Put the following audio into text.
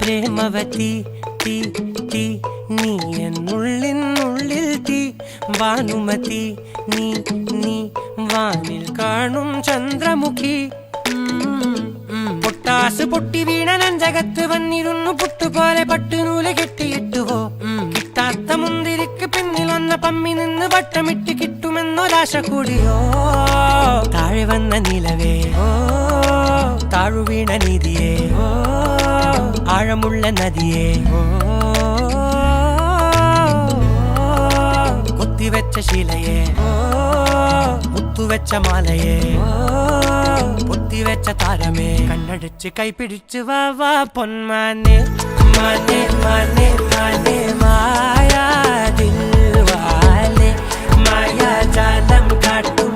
പ്രേമവതി തീ തീ നീ എന്നുള്ളിൽ തീ ഭാനുമതി നീ നീ വാനിൽ കാണും ചന്ദ്രമുഖി പൊട്ടാസ് പൊട്ടി വീണ നഞ്ചകത്ത് വന്നിരുന്നു പുട്ടുപോലെ പട്ടുനൂല് കെട്ടിയിട്ടുവോ കിട്ടാത്ത മുന്തിരിക്ക് പിന്നിൽ വന്ന പമ്മി നിന്ന് വട്ടമിട്ട് കിട്ടുമെന്നൊരാശ കൂടിയോ താഴെ വന്ന നിലവേ ഓ താഴു വീണ നീതിയേ ഓ ആഴമുള്ള നദിയേ ഓ കൊത്തിവെച്ച ശീലയെ മുത്തുവെച്ച മാലയെ പൊത്തിവെച്ച താരമേ കണ്ണടിച്ച് കൈപിടിച്ച് വാ വാ പൊന്മാനെ മാനെ മാനെ മാനെ മായാ ദിൽവാലെ മായാജാലം കാട്ടും